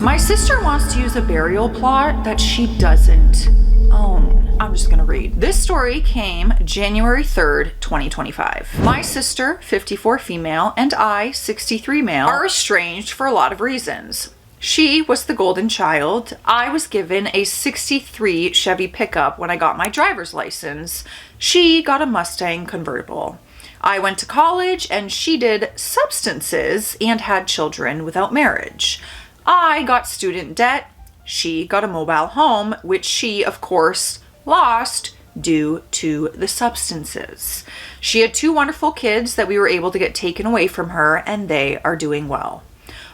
My sister wants to use a burial plot that she doesn't own. I'm just gonna read. This story came January 3rd, 2025. My sister, 54 female, and I, 63 male, are estranged for a lot of reasons. She was the golden child. I was given a 63 Chevy pickup when I got my driver's license. She got a Mustang convertible. I went to college and she did substances and had children without marriage. I got student debt. She got a mobile home, which she, of course, lost due to the substances. She had 2 wonderful kids that we were able to get taken away from her, and they are doing well.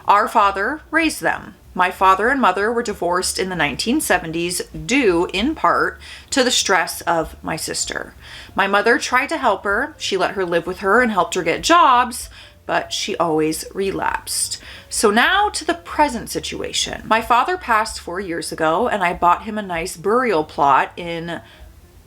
Our father raised them. My father and mother were divorced in the 1970s due, in part, to the stress of my sister. My mother tried to help her. She let her live with her and helped her get jobs, but she always relapsed. So now to the present situation. My father passed 4 years ago, and I bought him a nice burial plot in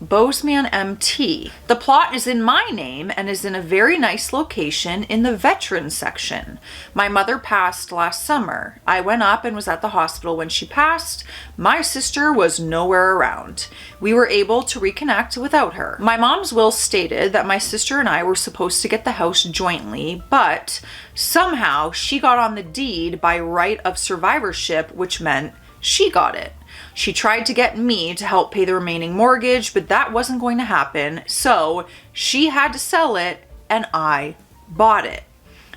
Bozeman, MT. The plot is in my name and is in a very nice location in the veterans section. My mother passed last summer. I went up and was at the hospital when she passed. My sister was nowhere around. We were able to reconnect without her. My mom's will stated that my sister and I were supposed to get the house jointly, but somehow she got on the deed by right of survivorship, which meant she got it. She tried to get me to help pay the remaining mortgage, but that wasn't going to happen, so she had to sell it and I bought it.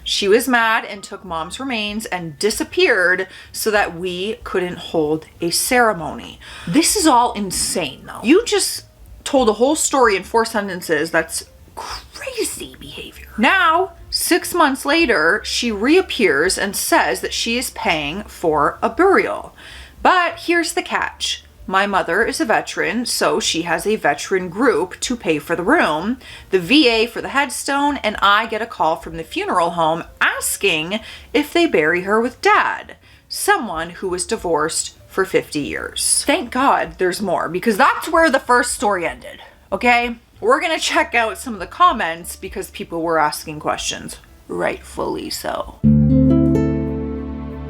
She was mad and took mom's remains and disappeared so that we couldn't hold a ceremony. This is all insane though. You just told a whole story in 4 sentences. That's crazy behavior. Now, 6 months later, she reappears and says that she is paying for a burial. But here's the catch. My mother is a veteran, so she has a veteran group to pay for the room, the VA for the headstone, and I get a call from the funeral home asking if they bury her with dad, someone who was divorced for 50 years. Thank God there's more, because that's where the first story ended, okay? We're gonna check out some of the comments because people were asking questions, rightfully so.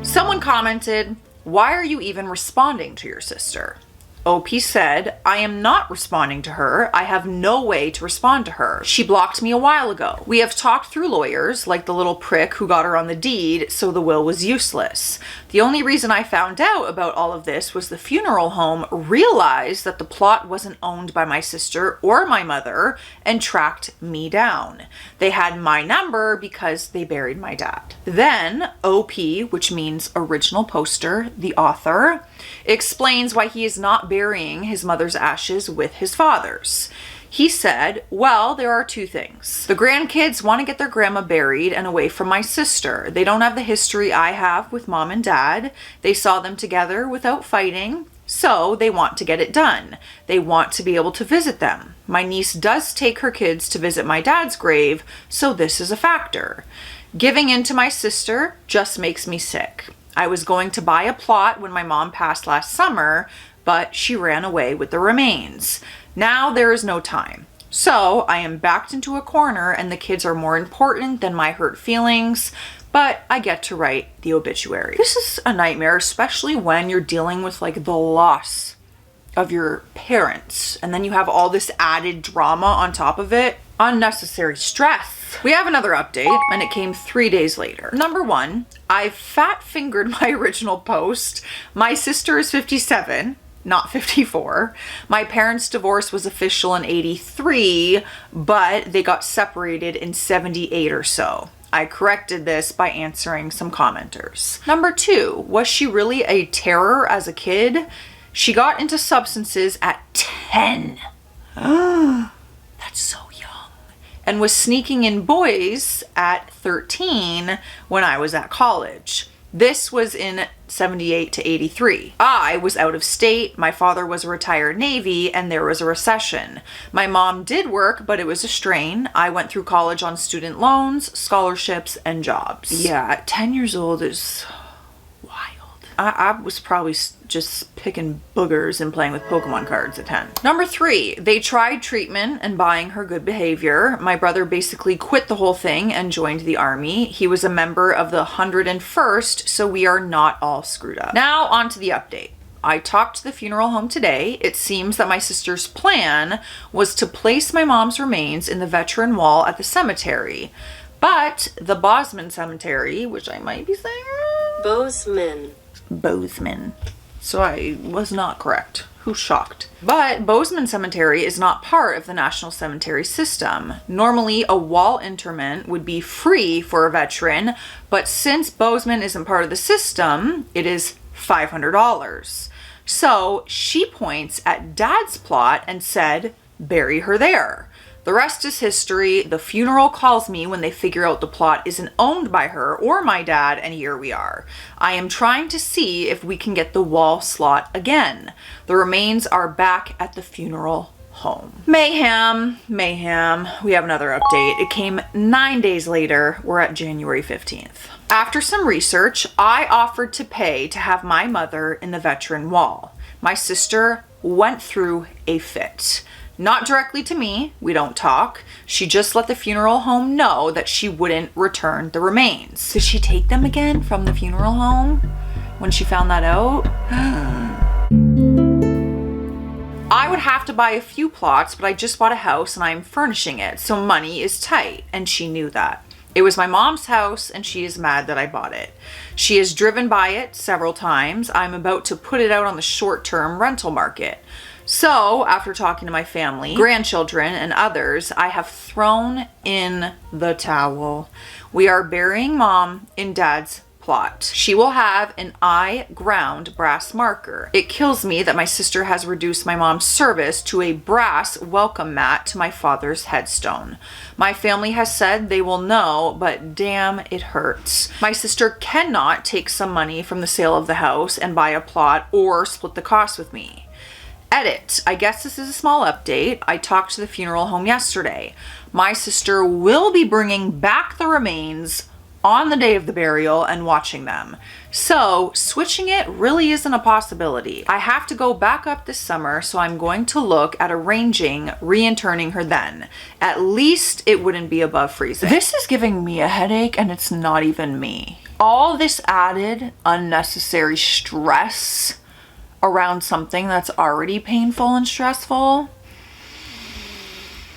Someone commented, "Why are you even responding to your sister?" OP said, "I am not responding to her. I have no way to respond to her. She blocked me a while ago. We have talked through lawyers, like the little prick who got her on the deed, so the will was useless. The only reason I found out about all of this was the funeral home realized that the plot wasn't owned by my sister or my mother and tracked me down. They had my number because they buried my dad." Then OP, which means original poster, the author, explains why he is not burying his mother's ashes with his father's. He said, "Well, there are 2 things. The grandkids want to get their grandma buried and away from my sister. They don't have the history I have with mom and dad. They saw them together without fighting, so they want to get it done. They want to be able to visit them. My niece does take her kids to visit my dad's grave, so this is a factor. Giving in to my sister just makes me sick. I was going to buy a plot when my mom passed last summer, but she ran away with the remains. Now there is no time. So I am backed into a corner and the kids are more important than my hurt feelings, but I get to write the obituary." This is a nightmare, especially when you're dealing with like the loss of your parents and then you have all this added drama on top of it. Unnecessary stress. We have another update and it came 3 days later. Number 1, I fat fingered my original post. My sister is 57, not 54. My parents' divorce was official in 83, but they got separated in 78 or so. I corrected this by answering some commenters. Number 2, was she really a terror as a kid? She got into substances at 10. That's so young. And was sneaking in boys at 13 when I was at college. This was in 78 to 83. I was out of state, my father was a retired Navy, and there was a recession. My mom did work, but it was a strain. I went through college on student loans, scholarships, and jobs. Yeah, 10 years old is wild. I was probably just picking boogers and playing with Pokemon cards at 10. Number 3, they tried treatment and buying her good behavior. My brother basically quit the whole thing and joined the army. He was a member of the 101st, so we are not all screwed up. Now on to the update. I talked to the funeral home today. It seems that my sister's plan was to place my mom's remains in the veteran wall at the cemetery. But the Bozeman Cemetery, which I might be saying wrong. Bozeman. So I was not correct. Who's shocked? But Bozeman Cemetery is not part of the National Cemetery System. Normally, a wall interment would be free for a veteran, but since Bozeman isn't part of the system, it is $500. So she points at Dad's plot and said, bury her there. The rest is history. The funeral calls me when they figure out the plot isn't owned by her or my dad, and here we are. I am trying to see if we can get the wall slot again. The remains are back at the funeral home. Mayhem. We have another update. It came 9 days later. We're at January 15th. After some research, I offered to pay to have my mother in the veteran wall. My sister went through a fit. Not directly to me, we don't talk. She just let the funeral home know that she wouldn't return the remains. Did she take them again from the funeral home when she found that out? I would have to buy a few plots, but I just bought a house and I'm furnishing it, so money is tight, and she knew that. It was my mom's house and she is mad that I bought it. She has driven by it several times. I'm about to put it out on the short-term rental market. So, after talking to my family, grandchildren, and others, I have thrown in the towel. We are burying Mom in Dad's plot. She will have an ground brass marker. It kills me that my sister has reduced my mom's service to a brass welcome mat to my father's headstone. My family has said they will know, but damn, it hurts. My sister cannot take some money from the sale of the house and buy a plot or split the cost with me. Edit. I guess this is a small update. I talked to the funeral home yesterday. My sister will be bringing back the remains on the day of the burial and watching them. So switching it really isn't a possibility. I have to go back up this summer, so I'm going to look at arranging reinterning her then. At least it wouldn't be above freezing. This is giving me a headache and it's not even me. All this added unnecessary stress around something that's already painful and stressful.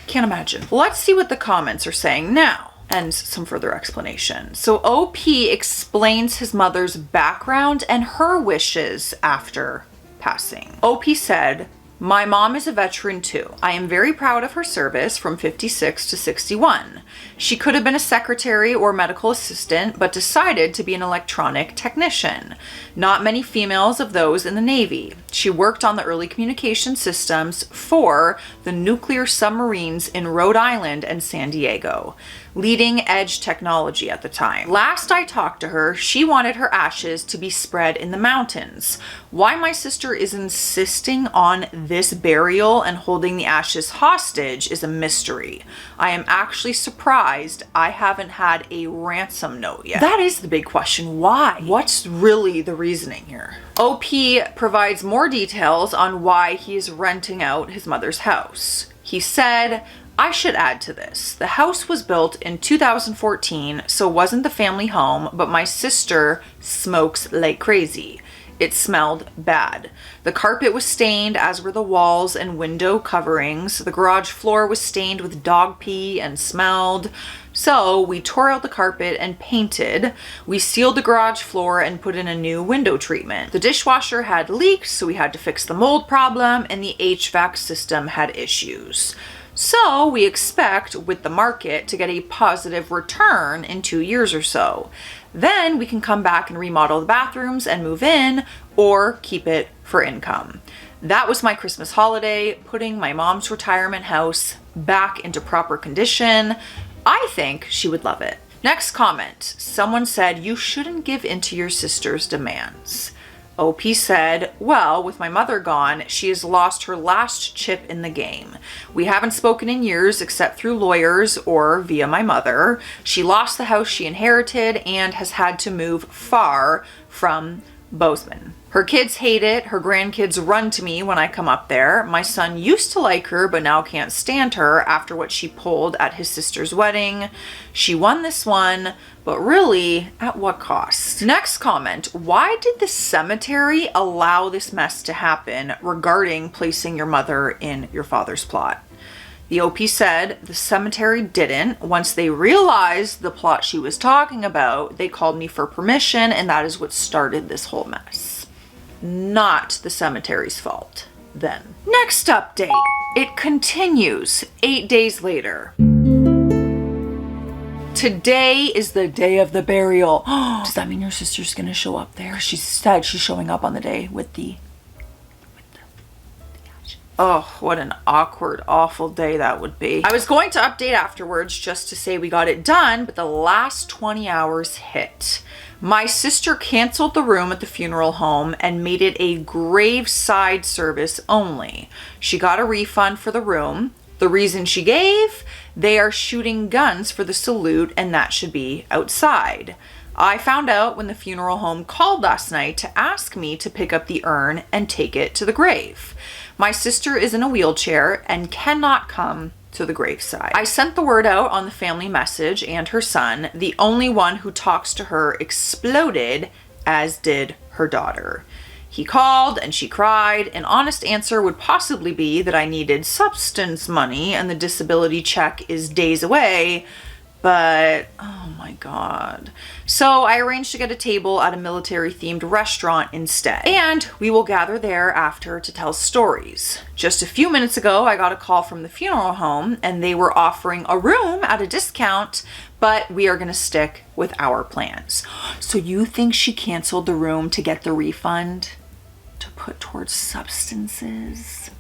Can't imagine. Let's see what the comments are saying now and some further explanation. So OP explains his mother's background and her wishes after passing. OP said, my mom is a veteran too. I am very proud of her service from 56 to 61. She could have been a secretary or medical assistant, but decided to be an electronic technician. Not many females of those in the Navy. She worked on the early communication systems for the nuclear submarines in Rhode Island and San Diego. Leading edge technology at the time. Last I talked to her, she wanted her ashes to be spread in the mountains. Why my sister is insisting on this burial and holding the ashes hostage is a mystery. I am actually surprised I haven't had a ransom note yet. That is the big question. Why? What's really the reasoning here? OP provides more details on why he is renting out his mother's house. He said, I should add to this. The house was built in 2014, so wasn't the family home, but my sister smokes like crazy. It smelled bad. The carpet was stained, as were the walls and window coverings. The garage floor was stained with dog pee and smelled. So we tore out the carpet and painted. We sealed the garage floor and put in a new window treatment. The dishwasher had leaked, so we had to fix the mold problem, and the HVAC system had issues. So we expect with the market to get a positive return in 2 years or so. Then we can come back and remodel the bathrooms and move in, or keep it for income. That was my Christmas holiday, putting my mom's retirement house back into proper condition. I think she would love it. Next comment. Someone said, you shouldn't give in to your sister's demands. OP said, well, with my mother gone, she has lost her last chip in the game. We haven't spoken in years except through lawyers or via my mother. She lost the house she inherited and has had to move far from Bozeman. Her kids hate it. Her grandkids run to me when I come up there. My son used to like her, but now can't stand her after what she pulled at his sister's wedding. She won this one, but really, at what cost? Next comment, why did the cemetery allow this mess to happen regarding placing your mother in your father's plot? The OP said the cemetery didn't. Once they realized the plot she was talking about, they called me for permission, and that is what started this whole mess. Not the cemetery's fault then. Next update. It continues 8 days later. Today is the day of the burial. Does that mean your sister's gonna show up there? She said she's showing up on the day with the ashes. Oh, what an awkward, awful day that would be. I was going to update afterwards just to say we got it done, but the last 20 hours hit. My sister canceled the room at the funeral home and made it a graveside service only. She got a refund for the room. The reason she gave? They are shooting guns for the salute and that should be outside. I found out when the funeral home called last night to ask me to pick up the urn and take it to the grave. My sister is in a wheelchair and cannot come to the graveside. I sent the word out on the family message and her son, the only one who talks to her, exploded, as did her daughter. He called and she cried. An honest answer would possibly be that I needed substance money and the disability check is days away, but oh my God. So I arranged to get a table at a military-themed restaurant instead, and we will gather there after to tell stories. Just a few minutes ago, I got a call from the funeral home and they were offering a room at a discount, but we are gonna stick with our plans. So you think she canceled the room to get the refund to put towards substances?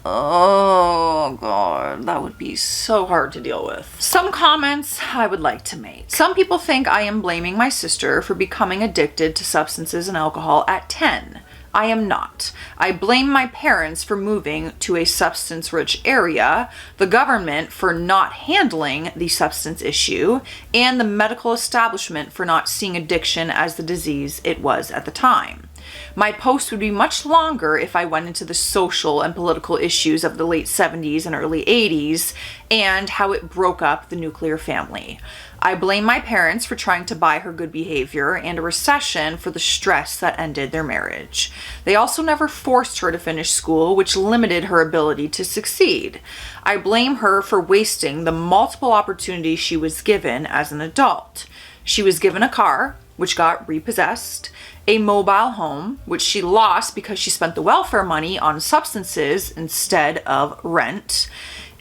Oh God, that would be so hard to deal with. Some comments I would like to make. Some people think I am blaming my sister for becoming addicted to substances and alcohol at 10. I am not. I blame my parents for moving to a substance-rich area, the government for not handling the substance issue, and the medical establishment for not seeing addiction as the disease it was at the time. My post would be much longer if I went into the social and political issues of the late 70s and early 80s and how it broke up the nuclear family. I blame my parents for trying to buy her good behavior and a recession for the stress that ended their marriage. They also never forced her to finish school, which limited her ability to succeed. I blame her for wasting the multiple opportunities she was given as an adult. She was given a car, which got repossessed, a mobile home, which she lost because she spent the welfare money on substances instead of rent,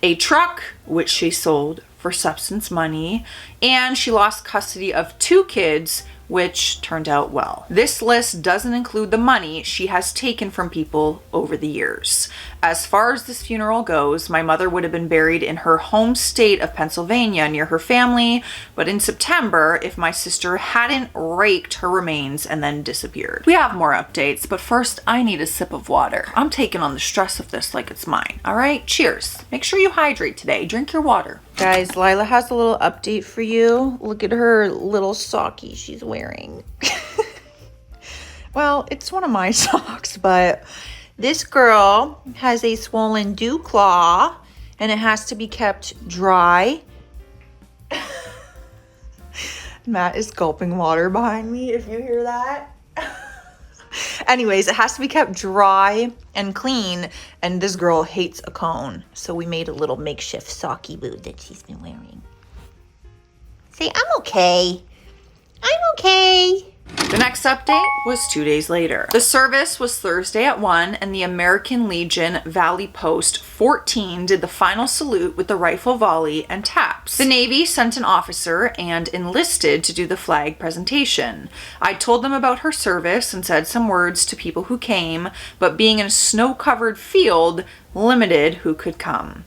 a truck, which she sold for substance money, and she lost custody of 2 kids, which turned out well. This list doesn't include the money she has taken from people over the years. As far as this funeral goes, my mother would have been buried in her home state of Pennsylvania near her family, but in September, if my sister hadn't raked her remains and then disappeared. We have more updates, but first I need a sip of water. I'm taking on the stress of this like it's mine. All right, cheers. Make sure you hydrate today. Drink your water. Guys, Lila has a little update for you. Look at her little socky she's wearing. Well, it's one of my socks, but this girl has a swollen dew claw and it has to be kept dry. Matt is gulping water behind me, if you hear that. Anyways, it has to be kept dry and clean, and this girl hates a cone. So we made a little makeshift socky boot that she's been wearing. Say, I'm okay. I'm okay. The next update was 2 days later. The service was Thursday at 1, and the American Legion Valley Post 14 did the final salute with the rifle volley and taps. The Navy sent an officer and enlisted to do the flag presentation. I told them about her service and said some words to people who came, but being in a snow-covered field limited who could come.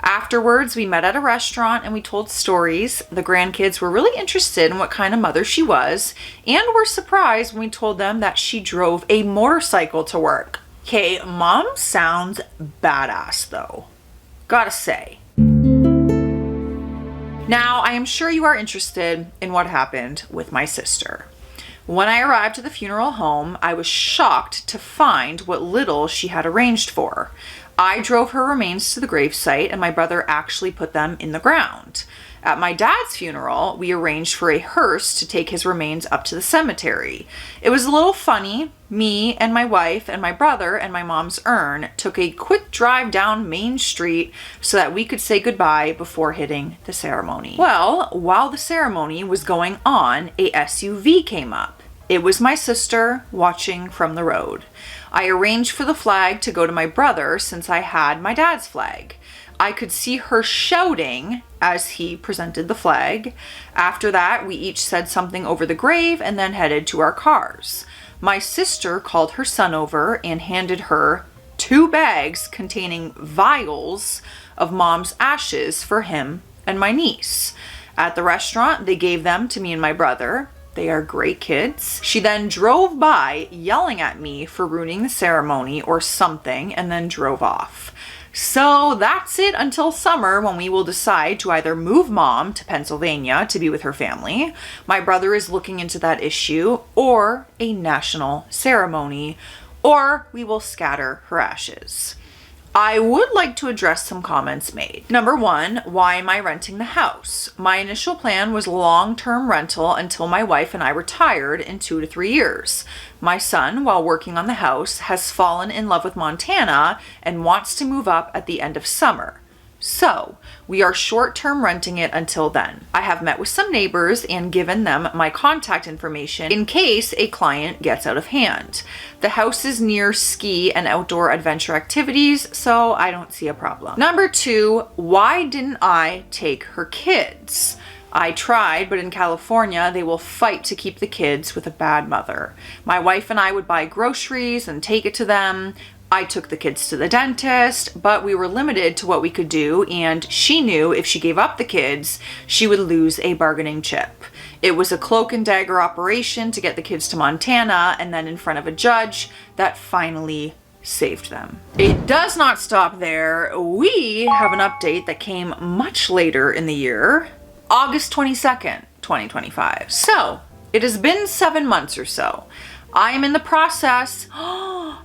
Afterwards, we met at a restaurant and we told stories. The grandkids were really interested in what kind of mother she was and were surprised when we told them that she drove a motorcycle to work. Okay, mom sounds badass though. Gotta say. Now, I am sure you are interested in what happened with my sister. When I arrived at the funeral home, I was shocked to find what little she had arranged for. I drove her remains to the gravesite, and my brother actually put them in the ground. At my dad's funeral, we arranged for a hearse to take his remains up to the cemetery. It was a little funny. Me and my wife and my brother and my mom's urn took a quick drive down Main Street so that we could say goodbye before hitting the ceremony. Well, while the ceremony was going on, a SUV came up. It was my sister watching from the road. I arranged for the flag to go to my brother since I had my dad's flag. I could see her shouting as he presented the flag. After that, we each said something over the grave and then headed to our cars. My sister called her son over and handed her 2 bags containing vials of mom's ashes for him and my niece. At the restaurant, they gave them to me and my brother. They are great kids. She then drove by yelling at me for ruining the ceremony or something and then drove off. So that's it until summer, when we will decide to either move mom to Pennsylvania to be with her family. My brother is looking into that issue, or a national ceremony, or we will scatter her ashes. I would like to address some comments made. Number 1, why am I renting the house? My initial plan was long-term rental until my wife and I retired in 2 to 3 years. My son, while working on the house, has fallen in love with Montana and wants to move up at the end of summer. So, we are short-term renting it until then. I have met with some neighbors and given them my contact information in case a client gets out of hand. The house is near ski and outdoor adventure activities, so I don't see a problem. Number 2, why didn't I take her kids? I tried, but in California, they will fight to keep the kids with a bad mother. My wife and I would buy groceries and take it to them. I took the kids to the dentist, but we were limited to what we could do, and she knew if she gave up the kids, she would lose a bargaining chip. It was a cloak and dagger operation to get the kids to Montana, and then in front of a judge that finally saved them. It does not stop there. We have an update that came much later in the year, August 22nd, 2025. So, it has been 7 months or so. I am in the process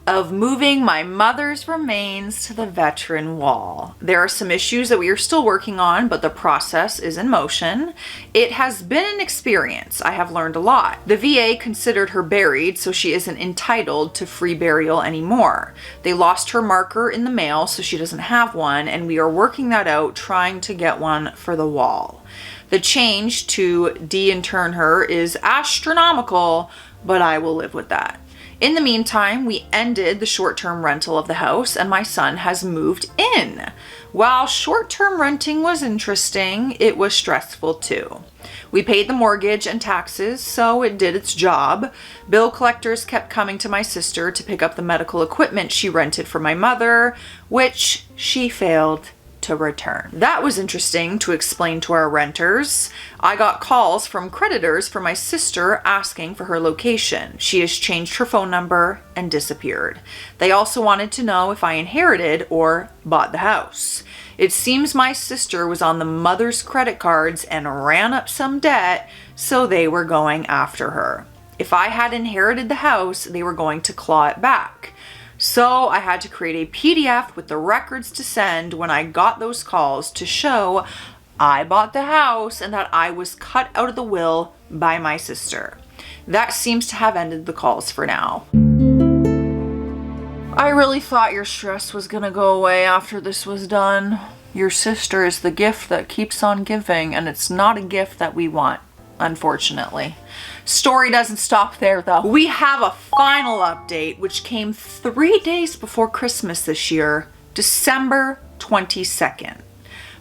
of moving my mother's remains to the veteran wall. There are some issues that we are still working on, but the process is in motion. It has been an experience. I have learned a lot. The VA considered her buried, so she isn't entitled to free burial anymore. They lost her marker in the mail, so she doesn't have one, and we are working that out, trying to get one for the wall. The change to de-intern her is astronomical, but I will live with that. In the meantime, we ended the short-term rental of the house and my son has moved in. While short-term renting was interesting, it was stressful too. We paid the mortgage and taxes, so it did its job. Bill collectors kept coming to my sister to pick up the medical equipment she rented for my mother, which she failed to return. That was interesting to explain to our renters. I got calls from creditors for my sister asking for her location. She has changed her phone number and disappeared. They also wanted to know if I inherited or bought the house. It seems my sister was on the mother's credit cards and ran up some debt, so they were going after her. If I had inherited the house, they were going to claw it back. So I had to create a PDF with the records to send when I got those calls to show I bought the house and that I was cut out of the will by my sister. That seems to have ended the calls for now. I really thought your stress was gonna go away after this was done. Your sister is the gift that keeps on giving, and it's not a gift that we want, unfortunately. Story doesn't stop there though. We have a final update which came 3 days before Christmas this year, December 22nd,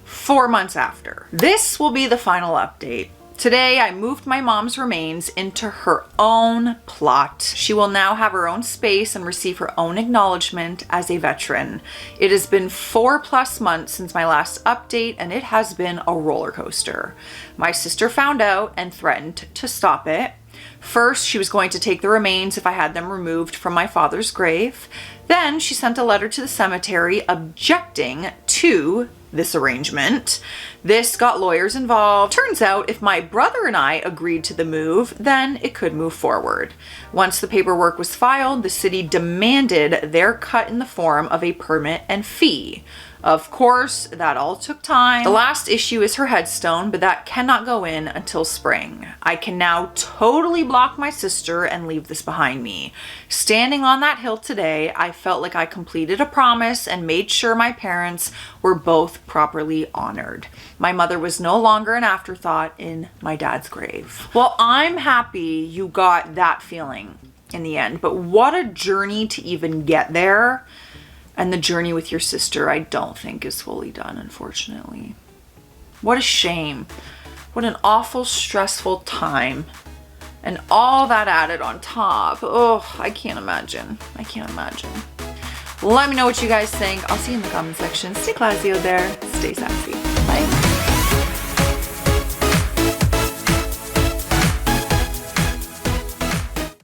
4 months after. This will be the final update. Today, I moved my mom's remains into her own plot. She will now have her own space and receive her own acknowledgement as a veteran. It has been 4+ months since my last update, and it has been a roller coaster. My sister found out and threatened to stop it. First, she was going to take the remains if I had them removed from my father's grave. Then she sent a letter to the cemetery objecting to this arrangement. This got lawyers involved. Turns out if my brother and I agreed to the move, then it could move forward. Once the paperwork was filed, the city demanded their cut in the form of a permit and fee. Of course, that all took time. The last issue is her headstone, but that cannot go in until spring. I can now totally block my sister and leave this behind me. Standing on that hill today, I felt like I completed a promise and made sure my parents were both properly honored. My mother was no longer an afterthought in my dad's grave. Well, I'm happy you got that feeling in the end, but what a journey to even get there. And the journey with your sister, I don't think is fully done, unfortunately. What a shame. What an awful, stressful time. And all that added on top. Oh, I can't imagine. I can't imagine. Let me know what you guys think. I'll see you in the comment section. Stay classy out there. Stay sassy.